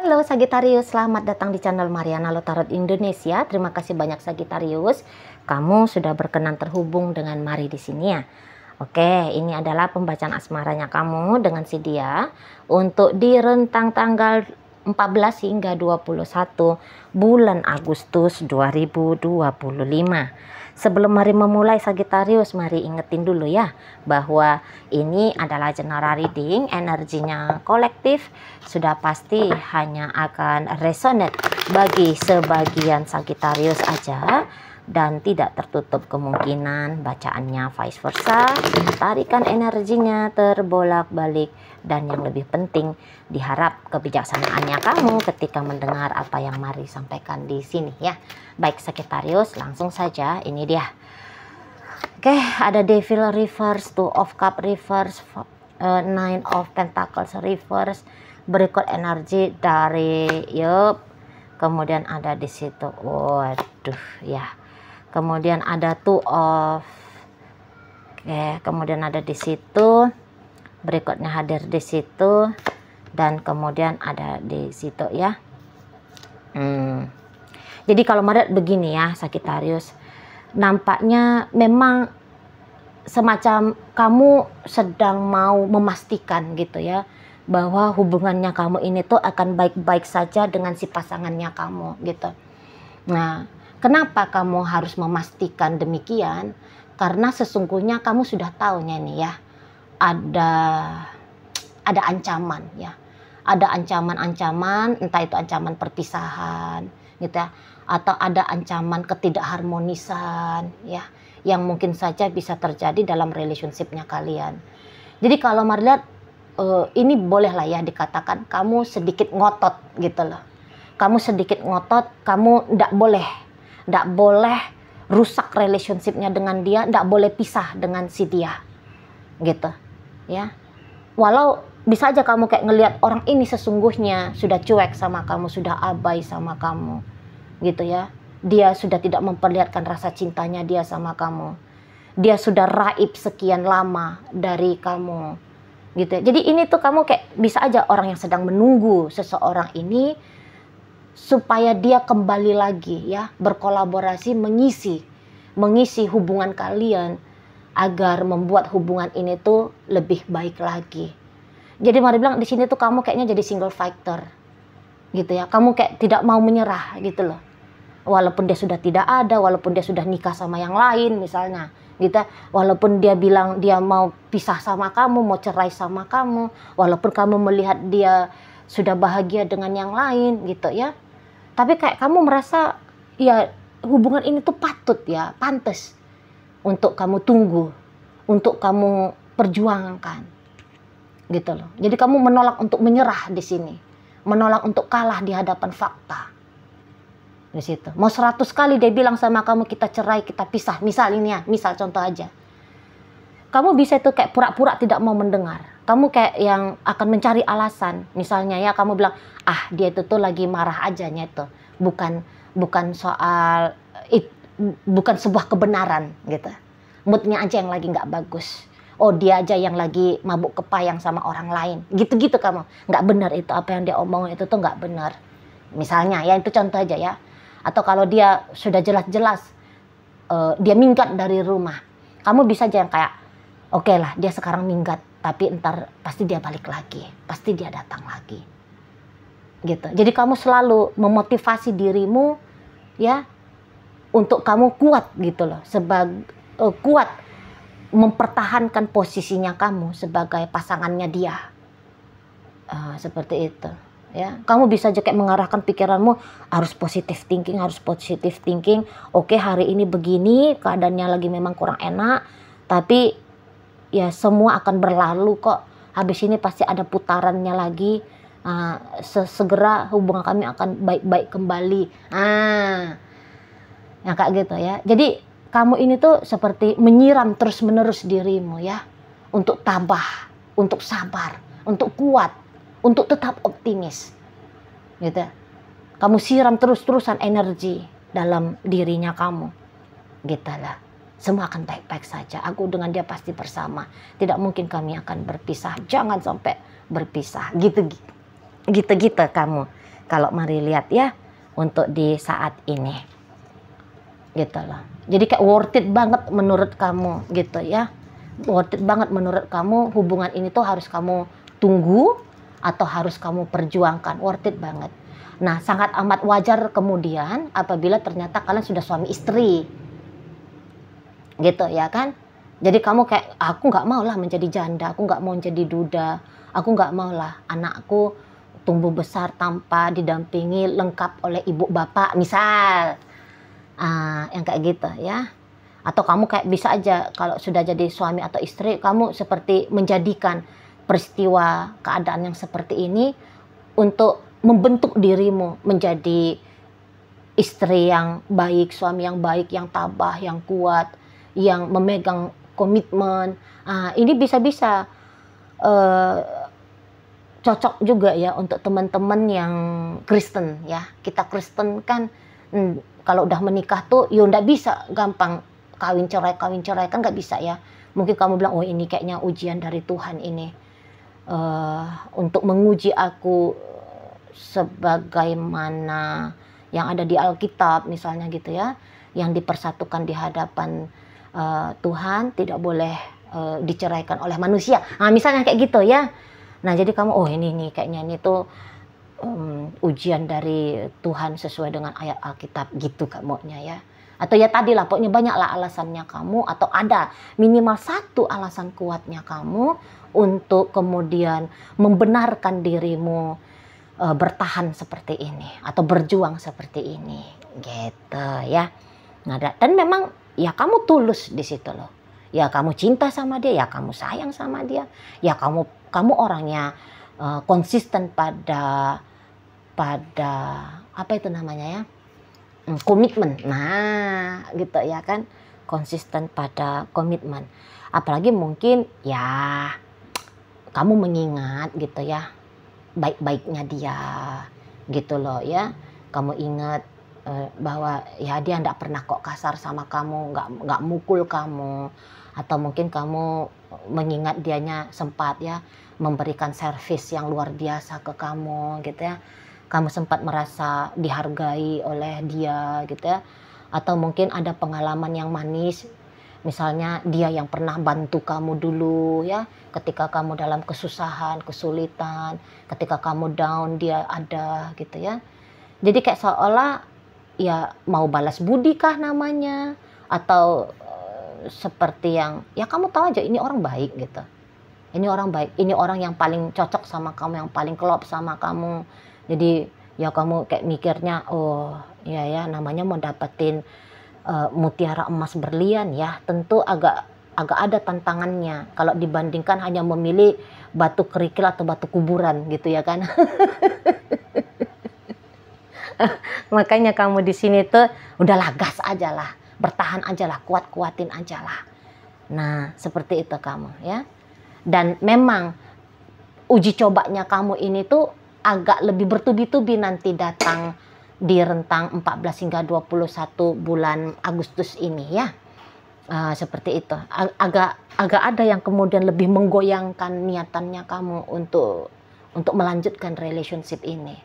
Halo Sagittarius, selamat datang di channel Mariana Lo Tarot Indonesia. Terima kasih banyak Sagittarius, kamu sudah berkenan terhubung dengan Mari di sini ya. Oke, ini adalah pembacaan asmaranya kamu dengan si dia untuk di rentang tanggal 14 hingga 21 bulan Agustus 2025. Sebelum mari memulai Sagittarius, mari ingetin dulu ya bahwa ini adalah general reading, energinya kolektif, sudah pasti hanya akan resonate bagi sebagian Sagittarius aja dan tidak tertutup kemungkinan bacaannya vice versa, tarikan energinya terbolak-balik, dan yang lebih penting diharap kebijaksanaannya kamu ketika mendengar apa yang Mari sampaikan di sini ya. Baik Sagittarius, langsung saja ini dia. Oke, ada Devil reverse, Two of Cup reverse, Nine of Pentacles reverse, berikut energi dari kemudian ada di situ, waduh ya, kemudian ada Two of, kemudian ada di situ, berikutnya hadir di situ, dan kemudian ada di situ ya. Jadi kalau Maret begini ya Sagittarius, nampaknya memang semacam kamu sedang mau memastikan gitu ya, bahwa hubungannya kamu ini tuh akan baik-baik saja dengan si pasangannya kamu gitu. Nah, kenapa kamu harus memastikan demikian? Karena sesungguhnya kamu sudah tahunya nih ya, ada ancaman ya, ada ancaman-ancaman, entah itu ancaman perpisahan gitu ya, atau ada ancaman ketidakharmonisan ya, yang mungkin saja bisa terjadi dalam relationshipnya kalian. Jadi kalau Mari lihat, ini bolehlah ya dikatakan kamu sedikit ngotot gitu loh. Kamu sedikit ngotot, kamu ndak boleh rusak relationshipnya dengan dia, ndak boleh pisah dengan si dia gitu ya. Walau bisa aja kamu kayak ngelihat orang ini sesungguhnya sudah cuek sama kamu, sudah abai sama kamu gitu ya. Dia sudah tidak memperlihatkan rasa cintanya dia sama kamu. Dia sudah raib sekian lama dari kamu gitu ya. Jadi ini tuh kamu kayak bisa aja orang yang sedang menunggu seseorang ini supaya dia kembali lagi ya, berkolaborasi, mengisi hubungan kalian agar membuat hubungan ini tuh lebih baik lagi. Jadi Mari bilang di sini tuh kamu kayaknya jadi single fighter gitu ya. Kamu kayak tidak mau menyerah gitu loh. Walaupun dia sudah tidak ada, walaupun dia sudah nikah sama yang lain misalnya gitu. Walaupun dia bilang dia mau pisah sama kamu, mau cerai sama kamu, walaupun kamu melihat dia sudah bahagia dengan yang lain gitu ya. Tapi kayak kamu merasa ya hubungan ini tuh patut ya, pantas untuk kamu tunggu, untuk kamu perjuangkan gitu loh. Jadi kamu menolak untuk menyerah di sini, menolak untuk kalah di hadapan fakta di situ. Mau 100 kali dia bilang sama kamu kita cerai, kita pisah, misal ini ya, misal contoh aja, kamu bisa itu kayak pura-pura tidak mau mendengar. Kamu kayak yang akan mencari alasan, misalnya ya kamu bilang dia itu tuh lagi marah aja itu, bukan soal bukan sebuah kebenaran gitu, moodnya aja yang lagi nggak bagus. Oh dia aja yang lagi mabuk kepayang sama orang lain, gitu-gitu. Kamu nggak benar, itu apa yang dia omongin itu tuh nggak benar misalnya ya, itu contoh aja ya. Atau kalau dia sudah jelas-jelas dia minggat dari rumah, kamu bisa aja yang kayak oke lah dia sekarang minggat, tapi ntar pasti dia balik lagi, pasti dia datang lagi gitu. Jadi kamu selalu memotivasi dirimu ya untuk kamu kuat gitu loh, kuat mempertahankan posisinya kamu sebagai pasangannya dia, seperti itu ya. Kamu bisa aja kayak mengarahkan pikiranmu, harus positive thinking, harus positive thinking. Oke, hari ini begini keadaannya lagi memang kurang enak, tapi ya semua akan berlalu kok, habis ini pasti ada putarannya lagi, segera hubungan kami akan baik-baik kembali, ya kayak gitu ya. Jadi kamu ini tuh seperti menyiram terus-menerus dirimu ya, untuk tabah, untuk sabar, untuk kuat, untuk tetap optimis gitu. Kamu siram terus-terusan energi dalam dirinya kamu gitu lah. Semua akan baik-baik saja, aku dengan dia pasti bersama, tidak mungkin kami akan berpisah, jangan sampai berpisah gitu kamu Kalau mari lihat ya untuk di saat ini gitu loh. Jadi kayak worth it banget menurut kamu gitu ya. Worth it banget menurut kamu, hubungan ini tuh harus kamu tunggu atau harus kamu perjuangkan. Worth it banget. Nah, sangat amat wajar kemudian apabila ternyata kalian sudah suami istri. Gitu ya kan. Jadi kamu kayak, aku nggak mau lah menjadi janda, aku nggak mau menjadi duda, aku nggak mau lah anakku tumbuh besar tanpa didampingi lengkap oleh ibu bapak misal. Yang kayak gitu ya. Atau kamu kayak bisa aja kalau sudah jadi suami atau istri, kamu seperti menjadikan peristiwa keadaan yang seperti ini untuk membentuk dirimu menjadi istri yang baik, suami yang baik, yang tabah, yang kuat, yang memegang komitmen. Ini bisa-bisa cocok juga ya untuk teman-teman yang Kristen ya. Kita Kristen kan kalau udah menikah tuh ya nggak bisa gampang kawin cerai kan nggak bisa ya. Mungkin kamu bilang, oh ini kayaknya ujian dari Tuhan ini untuk menguji aku sebagaimana yang ada di Alkitab misalnya gitu ya, yang dipersatukan di hadapan Tuhan tidak boleh diceraikan oleh manusia. Misalnya kayak gitu ya. Nah jadi kamu, oh ini nih kayaknya ini tuh ujian dari Tuhan sesuai dengan ayat Alkitab gitu kamunya ya. Atau ya tadi lah, pokoknya banyaklah alasannya kamu, atau ada minimal satu alasan kuatnya kamu untuk kemudian membenarkan dirimu bertahan seperti ini atau berjuang seperti ini gitu ya. Nah, dan memang ya kamu tulus di situ loh. Ya kamu cinta sama dia, ya kamu sayang sama dia, ya kamu orangnya konsisten pada apa itu namanya ya, komitmen. Nah gitu ya kan, konsisten pada komitmen. Apalagi mungkin ya kamu mengingat gitu ya baik-baiknya dia gitu loh ya. Kamu ingat bahwa ya dia nggak pernah kok kasar sama kamu, nggak mukul kamu, atau mungkin kamu mengingat dianya sempat ya memberikan servis yang luar biasa ke kamu gitu ya. Kamu sempat merasa dihargai oleh dia gitu ya. Atau mungkin ada pengalaman yang manis, misalnya dia yang pernah bantu kamu dulu ya, ketika kamu dalam kesusahan, kesulitan, ketika kamu down dia ada gitu ya. Jadi kayak seolah ya mau balas budi kah namanya, atau seperti yang ya kamu tahu aja ini orang baik gitu. Ini orang baik, ini orang yang paling cocok sama kamu, yang paling klop sama kamu. Jadi ya kamu kayak mikirnya, oh ya namanya mau dapetin mutiara emas berlian ya, tentu agak ada tantangannya kalau dibandingkan hanya memilih batu kerikil atau batu kuburan gitu ya kan. Makanya kamu di sini tuh udahlah gas aja lah, bertahan aja lah, kuatin aja lah. Nah seperti itu kamu ya. Dan memang uji cobanya kamu ini tuh agak lebih bertubi-tubi nanti datang di rentang 14 hingga 21 bulan Agustus ini ya. Seperti itu. Agak ada yang kemudian lebih menggoyangkan niatannya kamu untuk melanjutkan relationship ini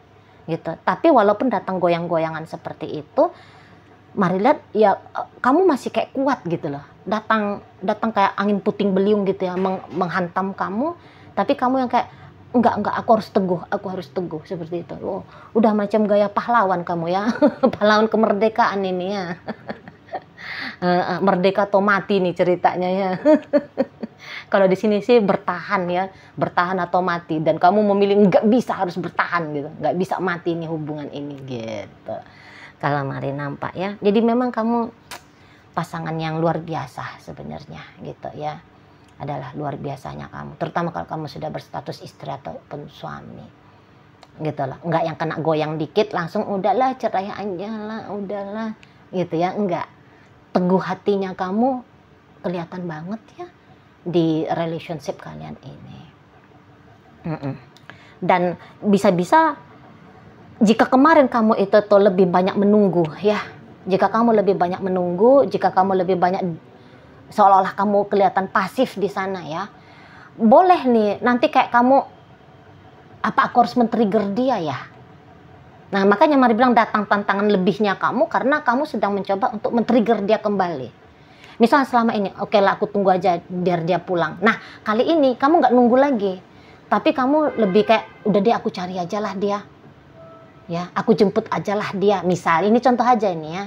gitu. Tapi walaupun datang goyang-goyangan seperti itu, mari lihat ya kamu masih kayak kuat gitu loh. Datang kayak angin puting beliung gitu ya, menghantam kamu, tapi kamu yang kayak enggak, aku harus teguh seperti itu. Oh, udah macam gaya pahlawan kamu ya. Pahlawan kemerdekaan ini ya. Merdeka atau mati nih ceritanya ya. Kalau di sini sih bertahan ya, bertahan atau mati, dan kamu memilih nggak bisa, harus bertahan gitu, nggak bisa mati nih hubungan ini gitu. Kalau mari nampak ya, jadi memang kamu pasangan yang luar biasa sebenarnya gitu ya, adalah luar biasanya kamu, terutama kalau kamu sudah berstatus istri ataupun suami gitu lah, nggak yang kena goyang dikit langsung udahlah cerai aja lah, udahlah gitu ya, enggak. Teguh hatinya kamu kelihatan banget ya di relationship kalian ini. Dan bisa-bisa jika kemarin kamu itu tuh lebih banyak menunggu ya, jika kamu lebih banyak menunggu, jika kamu lebih banyak seolah-olah kamu kelihatan pasif di sana ya, boleh nih nanti kayak kamu, apa aku harus men-trigger dia ya? Nah, makanya mari bilang datang tantangan lebihnya kamu karena kamu sedang mencoba untuk men-trigger dia kembali. Misalnya selama ini, oke lah aku tunggu aja biar dia pulang. Nah, kali ini kamu nggak nunggu lagi. Tapi kamu lebih kayak, udah deh aku cari aja lah dia. Ya, aku jemput aja lah dia. Misal, ini contoh aja ini ya.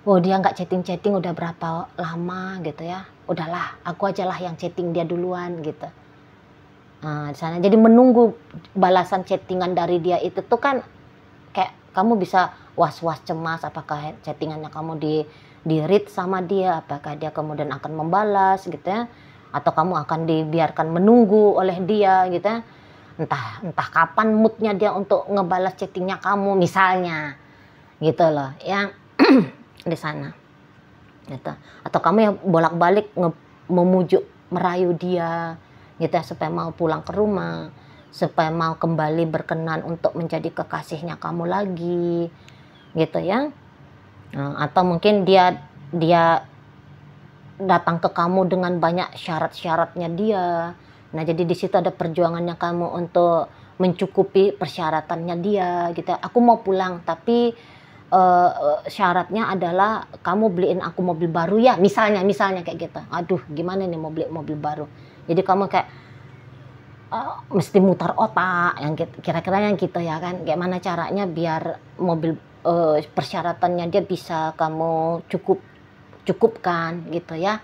Oh, dia nggak chatting-chatting udah berapa lama gitu ya. Udahlah, aku aja lah yang chatting dia duluan gitu. Nah, di sana. Jadi menunggu balasan chattingan dari dia itu tuh kan kayak kamu bisa was-was cemas apakah chattingannya kamu di read sama dia, apakah dia kemudian akan membalas gitu ya, atau kamu akan dibiarkan menunggu oleh dia gitu ya, entah kapan moodnya dia untuk ngebalas chattingnya kamu misalnya gitu loh ya. Di sana gitu. Atau kamu yang bolak-balik memujuk merayu dia gitu ya, supaya mau pulang ke rumah, supaya mau kembali berkenan untuk menjadi kekasihnya kamu lagi gitu ya. Atau mungkin dia datang ke kamu dengan banyak syarat-syaratnya dia. Nah, jadi di situ ada perjuangannya kamu untuk mencukupi persyaratannya dia gitu. Aku mau pulang tapi syaratnya adalah kamu beliin aku mobil baru ya, misalnya kayak gitu. Aduh, gimana nih mau beli mobil baru. Jadi kamu kayak mesti mutar otak yang kira-kira yang gitu ya kan, gimana caranya biar mobil persyaratannya dia bisa kamu cukupkan gitu ya.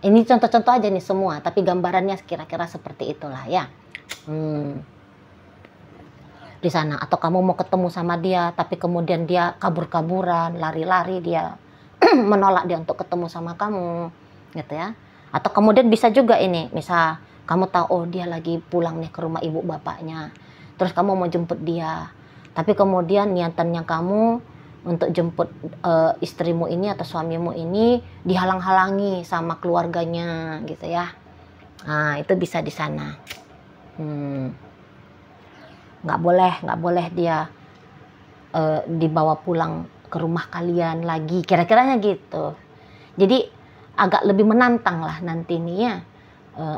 Ini contoh-contoh aja nih semua, tapi gambarannya kira-kira seperti itulah ya. Di sana. Atau kamu mau ketemu sama dia tapi kemudian dia kabur-kaburan, lari-lari, dia menolak dia untuk ketemu sama kamu gitu ya. Atau kemudian bisa juga ini, misal kamu tahu oh dia lagi pulang nih ke rumah ibu bapaknya, terus kamu mau jemput dia, tapi kemudian niatannya kamu untuk jemput istrimu ini atau suamimu ini dihalang-halangi sama keluarganya gitu ya. Nah, itu bisa di sana. Nggak boleh dia dibawa pulang ke rumah kalian lagi, kira-kiranya gitu. Jadi agak lebih menantang lah nanti nih ya,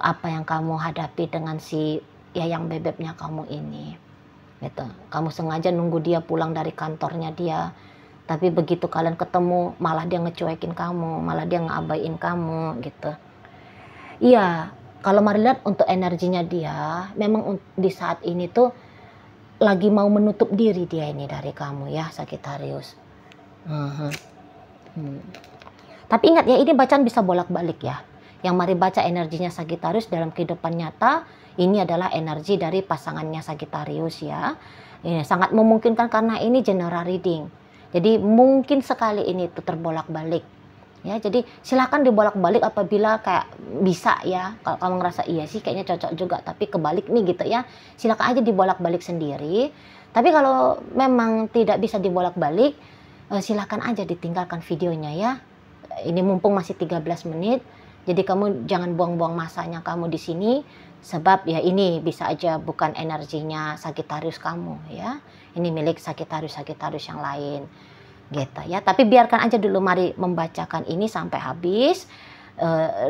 apa yang kamu hadapi dengan si yayang bebeknya kamu ini gitu. Kamu sengaja nunggu dia pulang dari kantornya dia, tapi begitu kalian ketemu malah dia ngecuekin kamu, malah dia ngabain kamu gitu. Iya, kalau mari lihat untuk energinya dia memang di saat ini tuh lagi mau menutup diri dia ini dari kamu ya, Sagittarius. Tapi ingat ya, ini bacaan bisa bolak-balik ya. Yang mari baca energinya Sagittarius dalam kehidupan nyata, ini adalah energi dari pasangannya Sagittarius ya. Ini sangat memungkinkan karena ini general reading. Jadi mungkin sekali ini tuh terbolak-balik. Ya, jadi silakan dibolak-balik apabila kayak bisa ya. Kalau kamu ngerasa iya sih kayaknya cocok juga tapi kebalik nih gitu ya, silakan aja dibolak-balik sendiri. Tapi kalau memang tidak bisa dibolak-balik, silakan aja ditinggalkan videonya ya. Ini mumpung masih 13 menit. Jadi kamu jangan buang-buang masanya kamu di sini, sebab ya ini bisa aja bukan energinya Sagittarius kamu ya. Ini milik Sagittarius yang lain. Gitu ya, tapi biarkan aja dulu, mari membacakan ini sampai habis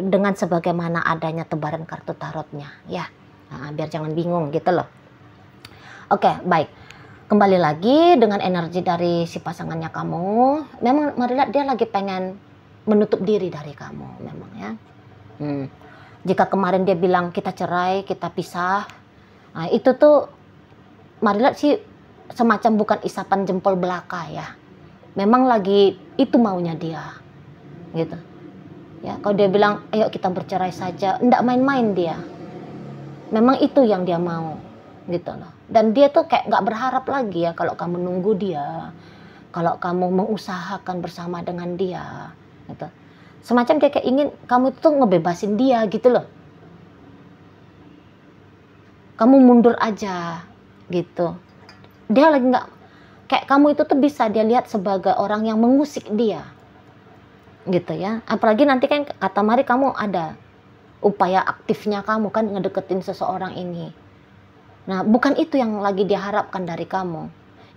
dengan sebagaimana adanya tebaran kartu tarotnya ya. Nah, biar jangan bingung gitu loh. Oke, baik, kembali lagi dengan energi dari si pasangannya kamu. Memang mari lihat dia lagi pengen menutup diri dari kamu memang ya. Jika kemarin dia bilang kita cerai, kita pisah, nah, itu tuh mari lihat sih semacam bukan isapan jempol belaka ya. Memang lagi itu maunya dia gitu ya. Kalau dia bilang ayo kita bercerai saja, enggak main-main dia. Memang itu yang dia mau gitu loh. Dan dia tuh kayak nggak berharap lagi ya kalau kamu nunggu dia, kalau kamu mengusahakan bersama dengan dia gitu. Semacam dia kayak ingin kamu tuh ngebebasin dia gitu loh. Kamu mundur aja gitu. Dia lagi nggak, kayak kamu itu tuh bisa dia lihat sebagai orang yang mengusik dia gitu ya. Apalagi nanti kan kata Mari kamu ada upaya aktifnya kamu kan ngedeketin seseorang ini. Nah, bukan itu yang lagi dia harapkan dari kamu.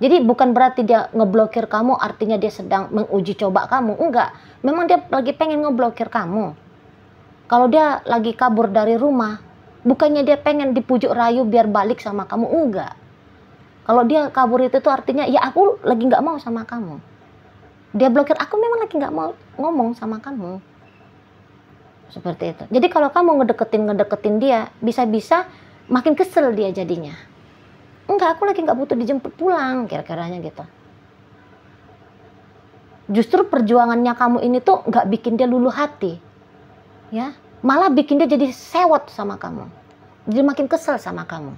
Jadi bukan berarti dia ngeblokir kamu artinya dia sedang menguji coba kamu, enggak. Memang dia lagi pengen ngeblokir kamu. Kalau dia lagi kabur dari rumah, bukannya dia pengen dipujuk rayu biar balik sama kamu, enggak. Kalau dia kabur itu tuh artinya ya aku lagi nggak mau sama kamu. Dia blokir, aku memang lagi nggak mau ngomong sama kamu. Seperti itu. Jadi kalau kamu ngedeketin dia, bisa-bisa makin kesel dia jadinya. Enggak, aku lagi nggak butuh dijemput pulang, kira-kiranya gitu. Justru perjuangannya kamu ini tuh nggak bikin dia luluh hati, ya, malah bikin dia jadi sewot sama kamu, jadi makin kesel sama kamu.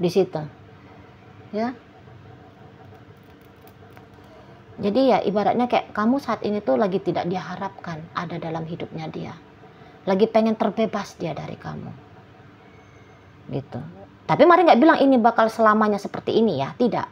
Di situ, ya. Jadi ya ibaratnya kayak kamu saat ini tuh lagi tidak diharapkan ada dalam hidupnya dia, lagi pengen terbebas dia dari kamu, gitu. Tapi mari nggak bilang ini bakal selamanya seperti ini ya, tidak.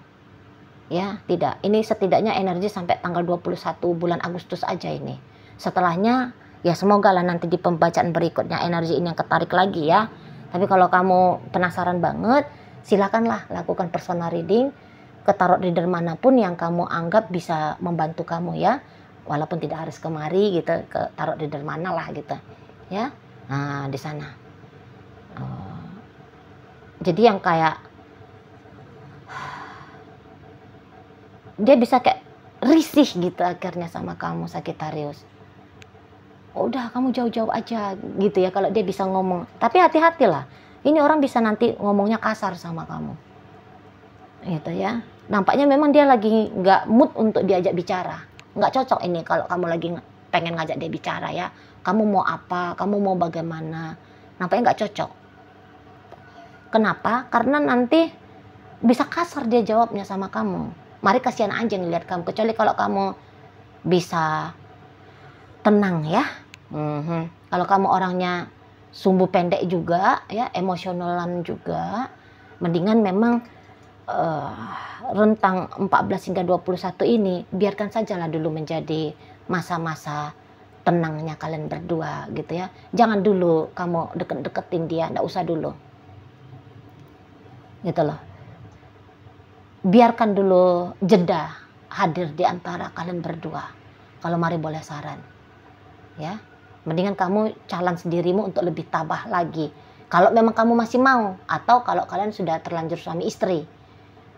Ya, tidak. Ini setidaknya energi sampai tanggal 21 bulan Agustus aja ini. Setelahnya, ya semoga lah nanti di pembacaan berikutnya energi ini yang ketarik lagi ya. Tapi kalau kamu penasaran banget, silakanlah lakukan personal reading ke tarot reader manapun yang kamu anggap bisa membantu kamu ya. Walaupun tidak harus kemari gitu, ke tarot reader mana lah gitu. Ya, nah di sana. Jadi yang kayak dia bisa kayak risih gitu akhirnya sama kamu Sagittarius. Udah kamu jauh-jauh aja gitu ya kalau dia bisa ngomong. Tapi hati-hatilah. Ini orang bisa nanti ngomongnya kasar sama kamu. Gitu ya. Nampaknya memang dia lagi nggak mood untuk diajak bicara. Nggak cocok ini kalau kamu lagi pengen ngajak dia bicara ya. Kamu mau apa? Kamu mau bagaimana? Nampaknya nggak cocok. Kenapa? Karena nanti bisa kasar dia jawabnya sama kamu. Mari kasihan aja ngeliat kamu. Kecuali kalau kamu bisa tenang ya. Kalau kamu orangnya sumbu pendek juga, ya emosionalan juga, mendingan memang rentang 14 hingga 21 ini biarkan sajalah dulu menjadi masa-masa tenangnya kalian berdua gitu ya. Jangan dulu kamu deket-deketin dia, nggak usah dulu. Gitu loh. Biarkan dulu jeda hadir di antara kalian berdua. Kalau mari boleh saran. Ya. Mendingan kamu challenge dirimu untuk lebih tabah lagi. Kalau memang kamu masih mau atau kalau kalian sudah terlanjur suami istri.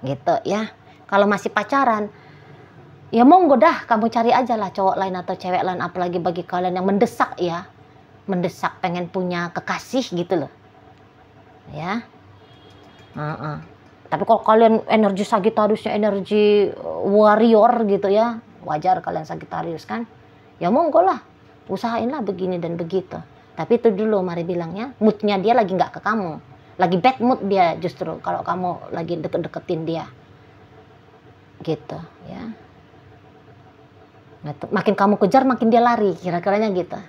Gitu ya. Kalau masih pacaran, ya monggo dah kamu cari aja lah cowok lain atau cewek lain, apalagi bagi kalian yang mendesak ya. Mendesak pengen punya kekasih gitu loh. Ya. Tapi kalau kalian energi Sagittariusnya energi warrior gitu ya, wajar kalian Sagittarius kan, ya monggo lah, usahainlah begini dan begitu. Tapi itu dulu mari bilangnya, moodnya dia lagi nggak ke kamu, lagi bad mood dia justru kalau kamu lagi deket-deketin dia, gitu ya. Makin kamu kejar makin dia lari, kira-kiranya gitu.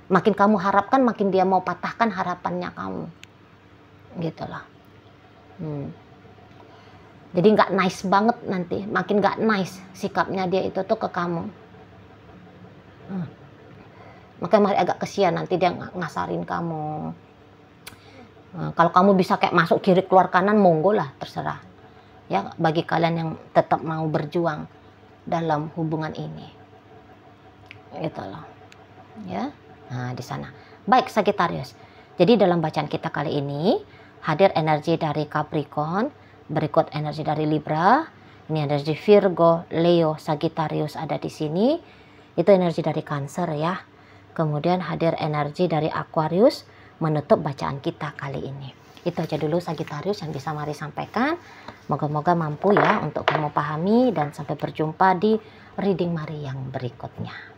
Makin kamu harapkan makin dia mau patahkan harapannya kamu, gitu loh. Jadi nggak nice banget nanti, makin nggak nice sikapnya dia itu tuh ke kamu. Makanya mari agak kesian nanti dia ngasarin kamu. Kalau kamu bisa kayak masuk kiri keluar kanan, monggo lah terserah. Ya bagi kalian yang tetap mau berjuang dalam hubungan ini, gitu loh. Ya, nah di sana. Baik Sagittarius. Jadi dalam bacaan kita kali ini hadir energi dari Capricorn, berikut energi dari Libra, ini energi Virgo, Leo, Sagittarius ada di sini. Itu energi dari Cancer ya. Kemudian hadir energi dari Aquarius menutup bacaan kita kali ini. Itu aja dulu Sagittarius yang bisa mari sampaikan. Moga-moga mampu ya untuk kamu pahami dan sampai berjumpa di reading Mari yang berikutnya.